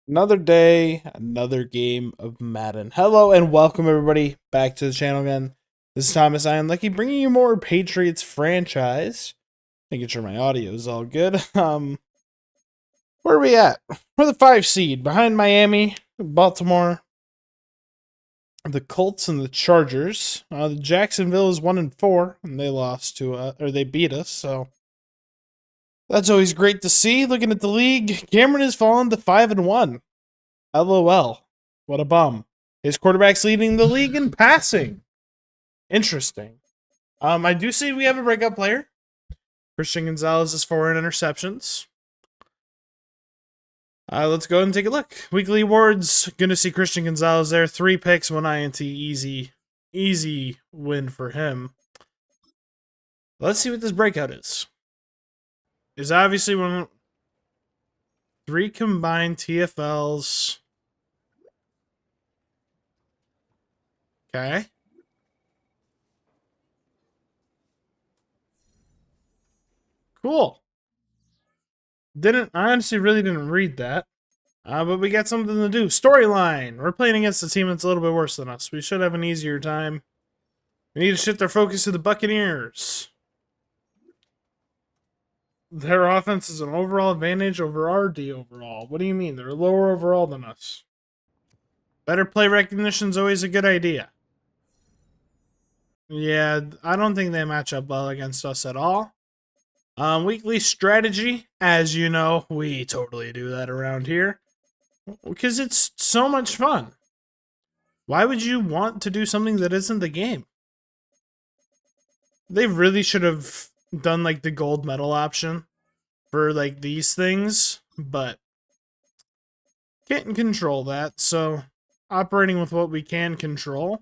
Another day, another game of Madden. Hello and welcome everybody back to the channel again. This is Thomas. I am Lucky, bringing you more Patriots franchise. Making sure my audio is all good. Where are we at? We're the 5 seed, behind Miami, Baltimore, the Colts, and the Chargers. The Jacksonville is 1-4, and they lost to they beat us. So that's always great to see. Looking at the league, Cameron has fallen to 5-1. LOL. What a bum. His quarterback's leading the league in passing. Interesting. I do see we have a breakout player. Christian Gonzalez is 4 interceptions. Let's go ahead and take a look. Weekly awards. Gonna see Christian Gonzalez there. 3 picks, 1 INT. Easy win for him. Let's see what this breakout is. Is obviously 3 combined TFLs. Okay. Cool. I honestly really didn't read that. But we got something to do. Storyline. We're playing against a team that's a little bit worse than us. We should have an easier time. We need to shift our focus to the Buccaneers. Their offense is an overall advantage over our D overall. What do you mean? They're lower overall than us. Better play recognition is always a good idea. Yeah, I don't think they match up well against us at all. Weekly strategy. As you know, we totally do that around here. Because it's so much fun. Why would you want to do something that isn't the game? They really should have done like the gold medal option for like these things, but can't control that. So operating with what we can control.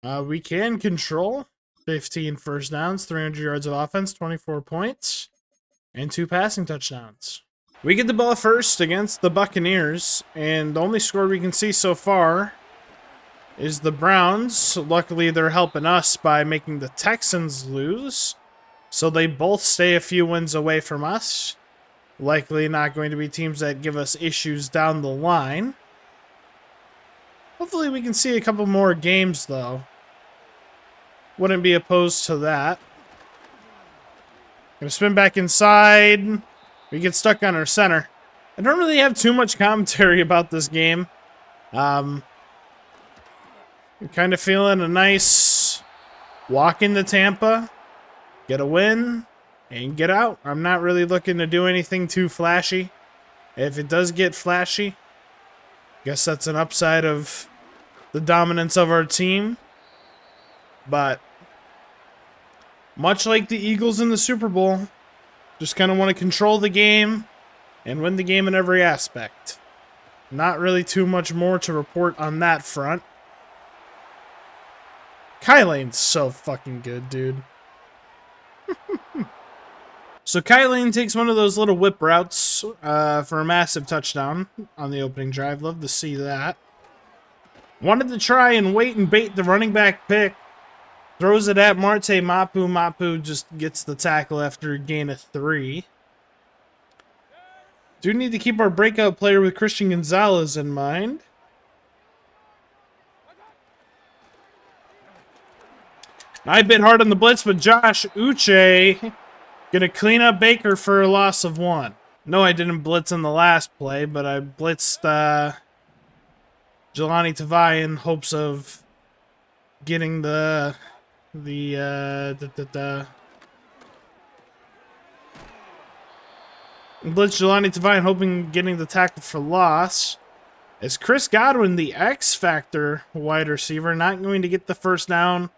We can control 15 first downs, 300 yards of offense, 24 points, and 2 passing touchdowns. We get the ball first against the Buccaneers, and the only score we can see so far is the Browns. Luckily, they're helping us by making the Texans lose, so they both stay a few wins away from us. Likely not going to be teams that give us issues down the line. Hopefully we can see a couple more games, though. Wouldn't be opposed to that. Gonna spin back inside. We get stuck on our center. I don't really have too much commentary about this game. I'm kind of feeling a nice walk into Tampa, get a win, and get out. I'm not really looking to do anything too flashy. If it does get flashy, I guess that's an upside of the dominance of our team. But much like the Eagles in the Super Bowl, just kind of want to control the game and win the game in every aspect. Not really too much more to report on that front. Kylane's so fucking good, dude. So Kylane takes one of those little whip routes for a massive touchdown on the opening drive. Love to see that. Wanted to try and wait and bait the running back pick. Throws it at Marte Mapu. Mapu just gets the tackle after a gain of 3. Do need to keep our breakout player with Christian Gonzalez in mind. I bit hard on the blitz, but Josh Uche gonna clean up Baker for a loss of 1. No, I didn't blitz in the last play, but I blitzed Jelani Tavai in hopes of getting blitz Jelani Tavai hoping getting the tackle for loss. Is Chris Godwin, the X Factor wide receiver, not going to get the first down?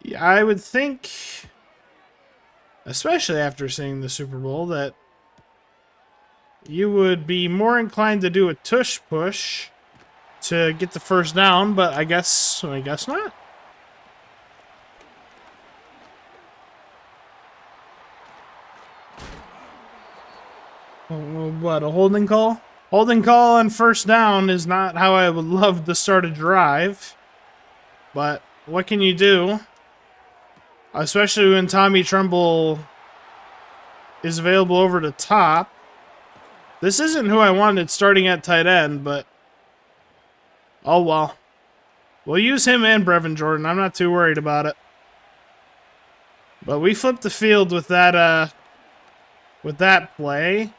Yeah, I would think, especially after seeing the Super Bowl, that you would be more inclined to do a tush push to get the first down, but I guess not. What, a holding call? Holding call on first down is not how I would love to start a drive, but what can you do? Especially when Tommy Tremble is available over the top. This isn't who I wanted starting at tight end, but oh well. We'll use him and Brevin Jordan. I'm not too worried about it. But we flipped the field with that play.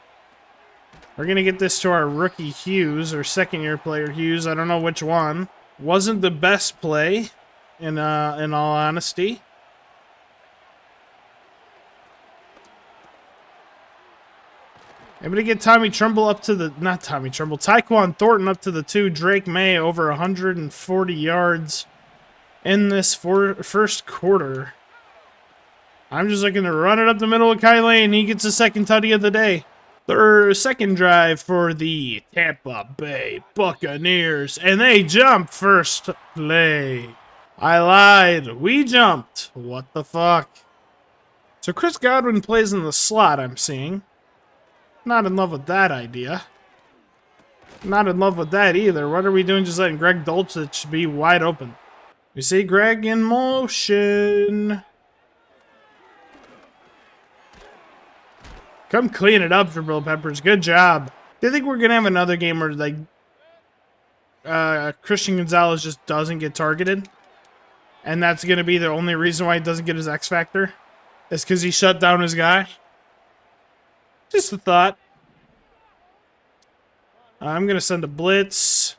We're going to get this to our rookie Hughes, or second-year player Hughes. I don't know which one. Wasn't the best play, in all honesty. Able to get Tommy Tremble up to the... Not Tommy Tremble. Tyquan Thornton up to the 2. Drake May over 140 yards in this first quarter. I'm just looking to run it up the middle of Kai Lane. He gets the second tutty of the day. Their second drive for the Tampa Bay Buccaneers. And they jump first play. I lied. We jumped. What the fuck? So Chris Godwin plays in the slot, I'm seeing. Not in love with that idea. Not in love with that either. What are we doing just letting Greg Dulcich be wide open? We see Greg in motion. Come clean it up for Bill Peppers. Good job. Do you think we're going to have another game where, like, Christian Gonzalez just doesn't get targeted? And that's going to be the only reason why he doesn't get his X Factor? Is because he shut down his guy? Just a thought. I'm going to send a blitz.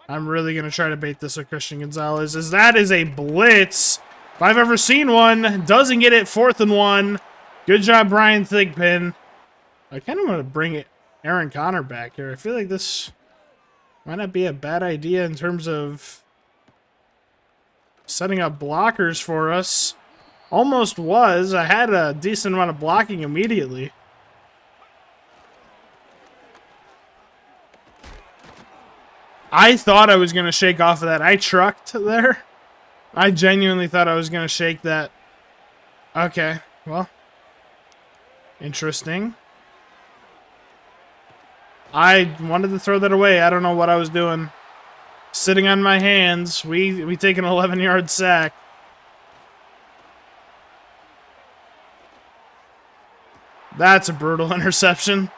I'm really going to try to bait this with Christian Gonzalez. As that is a blitz. If I've ever seen one. Doesn't get it. 4th and 1. Good job, Brian Thigpen. I kind of want to bring Aaron Connor back here. I feel like this might not be a bad idea in terms of setting up blockers for us. Almost was. I had a decent amount of blocking immediately. I thought I was going to shake off of that. I trucked there. I genuinely thought I was going to shake that. Okay, well. Interesting. I wanted to throw that away. I don't know what I was doing. Sitting on my hands. We take an 11-yard sack. That's a brutal interception.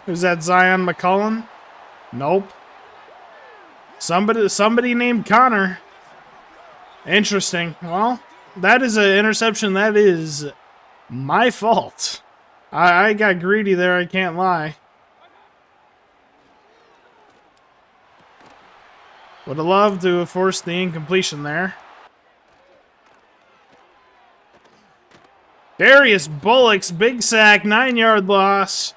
Who's that, Zion McCullum? Nope. Somebody named Connor. Interesting. Well, that is an interception. That is my fault. I got greedy there, I can't lie. Would have loved to have forced the incompletion there. Darius Bullock's big sack, 9-yard loss.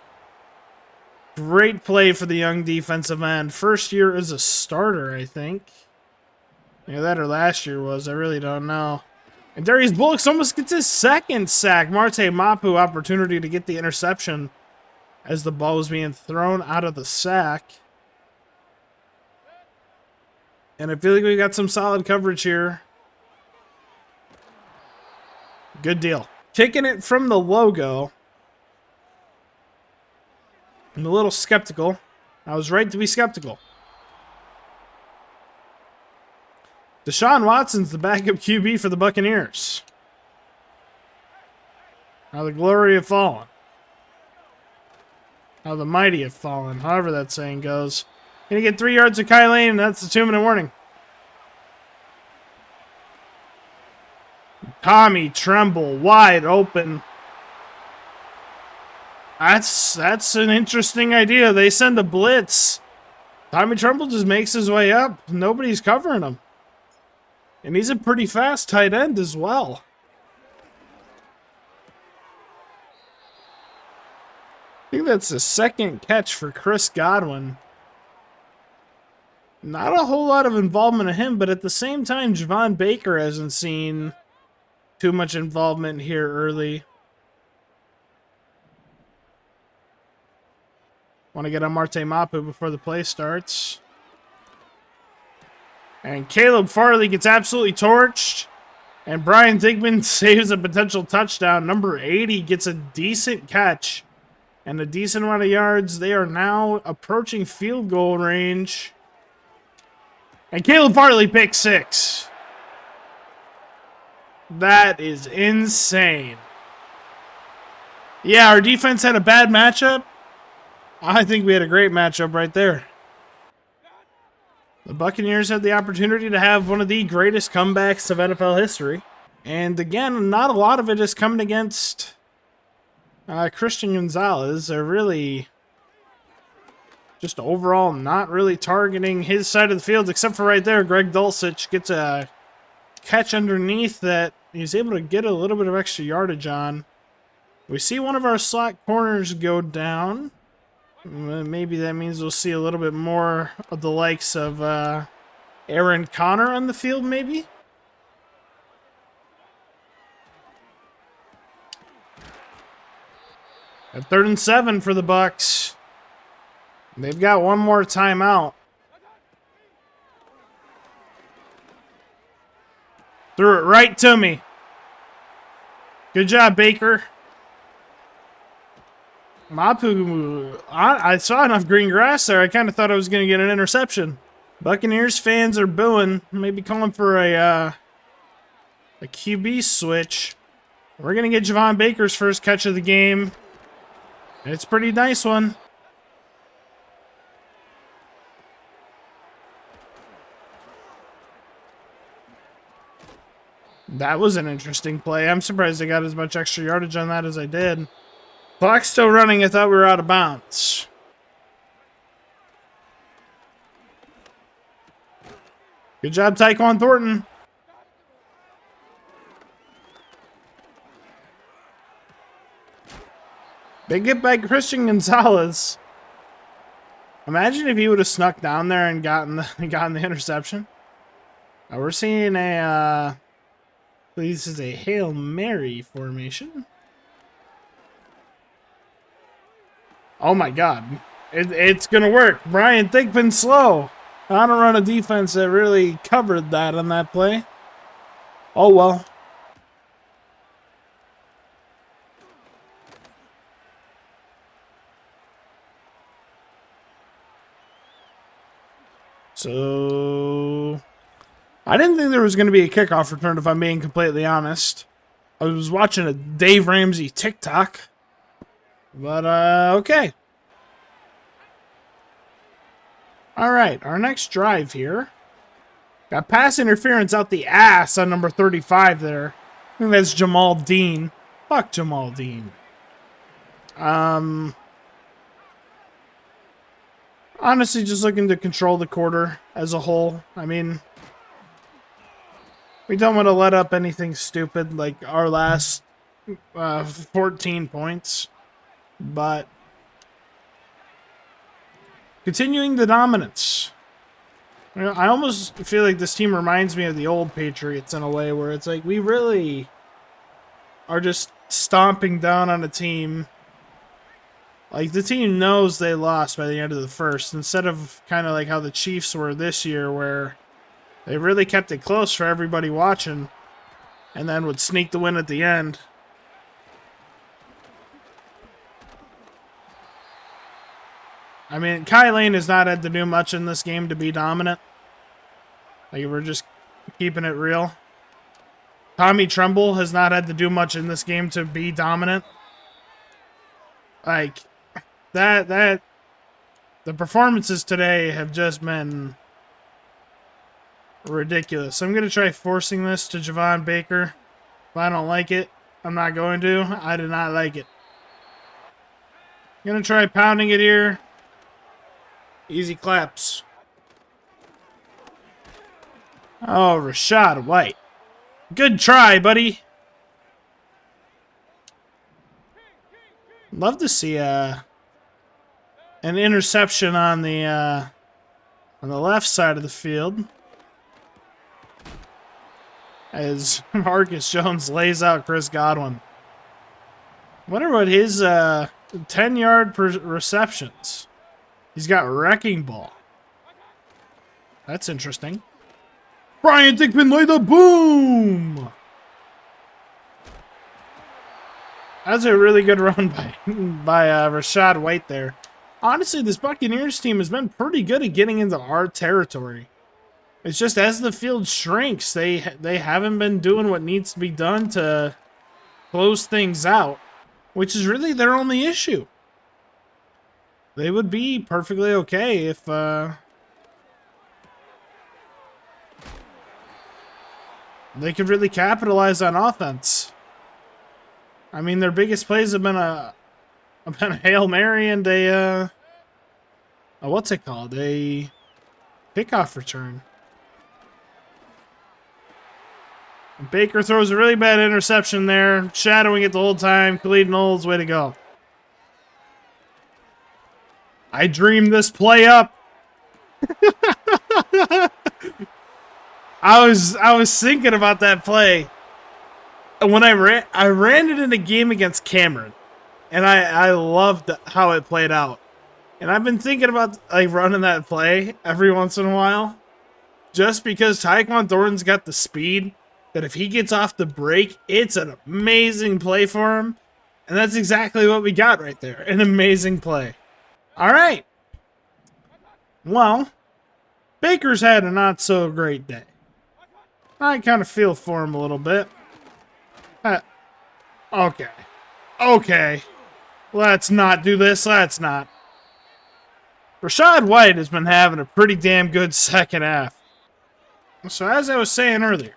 Great play for the young defensive end. First year as a starter, I think. Yeah, that or last year was. I really don't know. And Darius Bullock almost gets his second sack. Marte Mapu opportunity to get the interception as the ball was being thrown out of the sack. And I feel like we got some solid coverage here. Good deal. Kicking it from the logo. I'm a little skeptical. I was right to be skeptical. Deshaun Watson's the backup QB for the Buccaneers. How the glory have fallen. How the mighty have fallen. However that saying goes. Gonna get 3 yards of Kai Lane, and that's the 2-minute warning. Tommy Tremble wide open. That's an interesting idea. They send a blitz. Tommy Tremble just makes his way up. Nobody's covering him. And he's a pretty fast tight end as well. I think that's the second catch for Chris Godwin. Not a whole lot of involvement of him, but at the same time, Javon Baker hasn't seen too much involvement here early. Want to get on Marte Mapu before the play starts. And Caleb Farley gets absolutely torched. And Brian Thigpen saves a potential touchdown. Number 80 gets a decent catch. And a decent amount of yards. They are now approaching field goal range. And Caleb Farley picks 6. That is insane. Yeah, our defense had a bad matchup. I think we had a great matchup right there. The Buccaneers had the opportunity to have one of the greatest comebacks of NFL history. And again, not a lot of it is coming against Christian Gonzalez. They're really just overall not really targeting his side of the field, except for right there. Greg Dulcich gets a catch underneath that he's able to get a little bit of extra yardage on. We see one of our slot corners go down. Maybe that means we'll see a little bit more of the likes of Aaron Connor on the field, maybe? At 3rd and 7 for the Bucks. They've got one more timeout. Threw it right to me. Good job, Baker. Mapu, I saw enough green grass there. I kind of thought I was going to get an interception. Buccaneers fans are booing. Maybe calling for a QB switch. We're going to get Javon Baker's first catch of the game. It's a pretty nice one. That was an interesting play. I'm surprised I got as much extra yardage on that as I did. Clock's still running. I thought we were out of bounds. Good job, Tyquan Thornton. Big hit by Christian Gonzalez. Imagine if he would have snuck down there and gotten the interception. We're seeing this is a Hail Mary formation. Oh my God. It's going to work. Brian Thigpen slow. I don't run a defense that really covered that on that play. Oh well. So I didn't think there was going to be a kickoff return, if I'm being completely honest. I was watching a Dave Ramsey TikTok. But, okay. All right, our next drive here. Got pass interference out the ass on number 35 there. I think that's Jamal Dean. Fuck Jamal Dean. Honestly, just looking to control the quarter as a whole. I mean, we don't want to let up anything stupid like our last 14 points. But continuing the dominance. You know, I almost feel like this team reminds me of the old Patriots in a way where it's like we really are just stomping down on a team. Like the team knows they lost by the end of the first, instead of kind of like how the Chiefs were this year where they really kept it close for everybody watching and then would sneak the win at the end. I mean, Kai Lane has not had to do much in this game to be dominant. Like, we're just keeping it real. Tommy Tremble has not had to do much in this game to be dominant. Like, the performances today have just been ridiculous. I'm going to try forcing this to Javon Baker. If I don't like it, I'm not going to. I did not like it. I'm going to try pounding it here. Easy claps. Oh, Rashad White. Good try, buddy. Love to see an interception on the left side of the field as Marcus Jones lays out Chris Godwin. Wonder what his 10-yard receptions. He's got wrecking ball. That's interesting. Brian Thigpen lay the boom. That's a really good run by Rashad White there. Honestly, this Buccaneers team has been pretty good at getting into our territory. It's just as the field shrinks, they haven't been doing what needs to be done to close things out. which is really their only issue. They would be perfectly okay if they could really capitalize on offense. I mean, their biggest plays have been a Hail Mary and a what's it called? A kickoff return. And Baker throws a really bad interception there, shadowing it the whole time. Khalid Knowles, way to go. I dreamed this play up. I was thinking about that play. And when I ran it in a game against Cameron. And I loved how it played out. And I've been thinking about like running that play every once in a while. Just because Tyquan Thornton's got the speed that if he gets off the break, it's an amazing play for him. And that's exactly what we got right there. An amazing play. All right. Well, Baker's had a not so great day. I kind of feel for him a little bit. Okay. Okay. Let's not do this. Let's not. Rachaad White has been having a pretty damn good second half. So as I was saying earlier,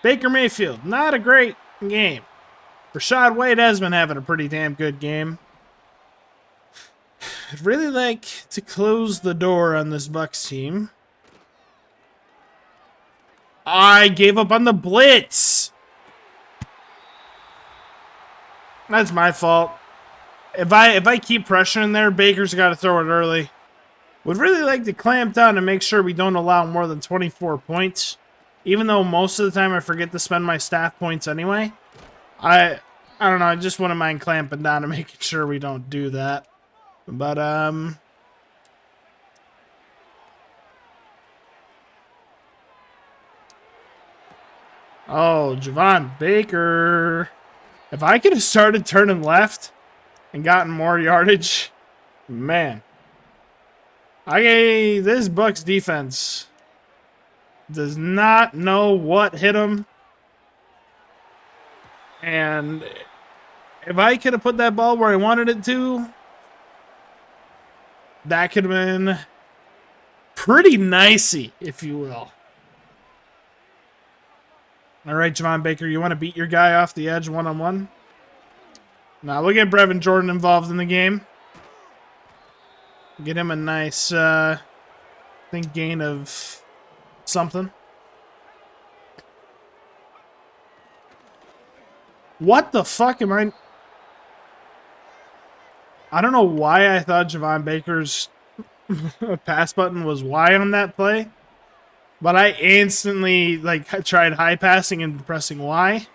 Baker Mayfield, not a great game. Rachaad White has been having a pretty damn good game. I'd really like to close the door on this Bucs team. I gave up on the blitz. That's my fault. If I keep pressuring there, Baker's got to throw it early. Would really like to clamp down and make sure we don't allow more than 24 points. Even though most of the time I forget to spend my staff points anyway. I don't know, I just wouldn't mind clamping down and making sure we don't do that. But oh, Javon Baker. If I could have started turning left and gotten more yardage, man. This Bucs defense does not know what hit him. And if I could have put that ball where I wanted it to, that could have been pretty nicey, if you will. All right, Javon Baker, you want to beat your guy off the edge one-on-one? Now, we'll get Brevin Jordan involved in the game. Get him a nice, I think, gain of something. What the fuck am I... I don't know why I thought Javon Baker's pass button was Y on that play. But I instantly, like, tried high passing and pressing Y.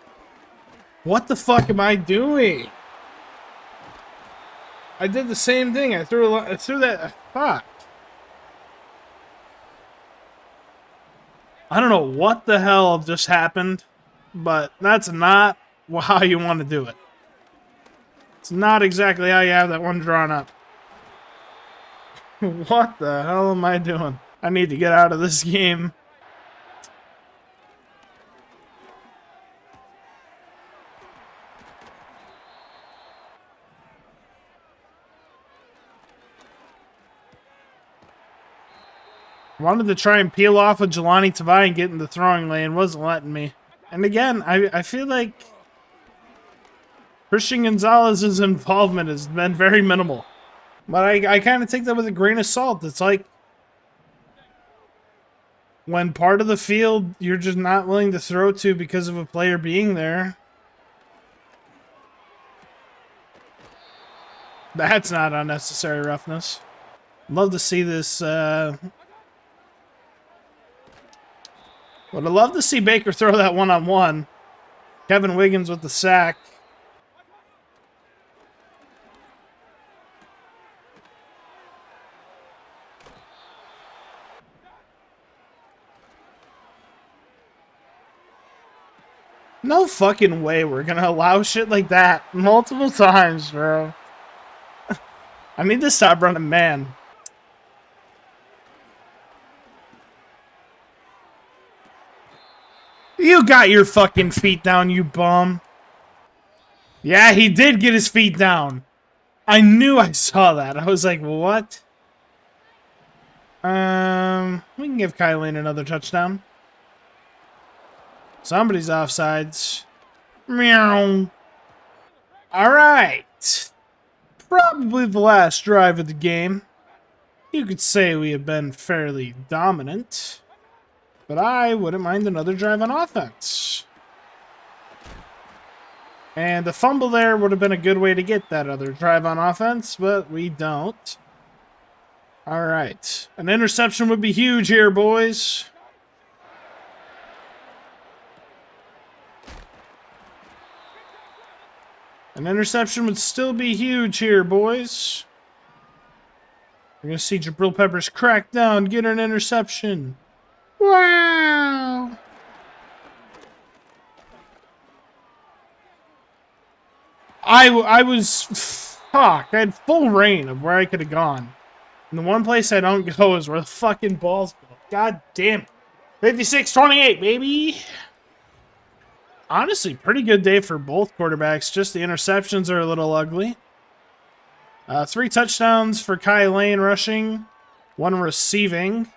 What the fuck am I doing? I did the same thing. I threw that. Fuck. I don't know what the hell just happened, but that's not how you want to do it. It's not exactly how you have that one drawn up. What the hell am I doing? I need to get out of this game. Wanted to try and peel off of Jelani Tavai and get in the throwing lane. Wasn't letting me. And again, I feel like Christian Gonzalez's involvement has been very minimal. But I kind of take that with a grain of salt. It's like when part of the field you're just not willing to throw to because of a player being there. That's not unnecessary roughness. Love to see this... Would have loved to see Baker throw that one-on-one. Kevin Wiggins with the sack. No fucking way we're gonna allow shit like that multiple times, bro. I need to stop running man. You got your fucking feet down, you bum. Yeah, he did get his feet down. I knew I saw that. I was like, what? We can give Kyle Lane another touchdown. Somebody's offsides. Meow. All right. Probably the last drive of the game. You could say we have been fairly dominant, but I wouldn't mind another drive on offense. And the fumble there would have been a good way to get that other drive on offense, but we don't. All right. An interception would be huge here, boys. An interception would still be huge here, boys. We're going to see Jabril Peppers crack down, get an interception. Wow. I was... Fuck. I had full reign of where I could have gone. And the one place I don't go is where the fucking balls go. God damn it. 56-28, baby. Honestly, pretty good day for both quarterbacks. Just the interceptions are a little ugly. 3 touchdowns for Kyle Lane rushing. 1 receiving.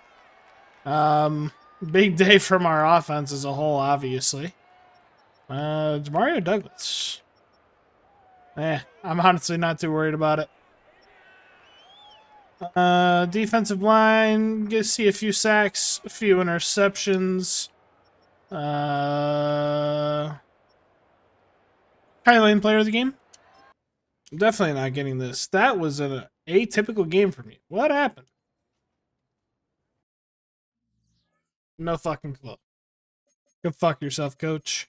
Big day from our offense as a whole, obviously. Mario Douglas. I'm honestly not too worried about it. Defensive line, get to see a few sacks, a few interceptions. Kyle Lane, player of the game? Definitely not getting this. That was an atypical game for me. What happened? No fucking clue. Go fuck yourself, coach.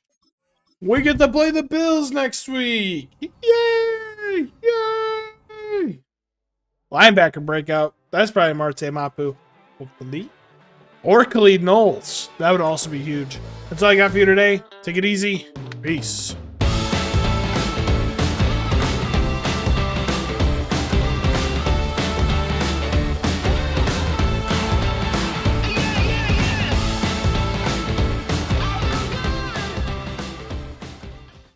We get to play the Bills next week! Yay! Yay! Linebacker breakout. That's probably Marte Mapu. Hopefully. Or Khalid Knowles. That would also be huge. That's all I got for you today. Take it easy. Peace.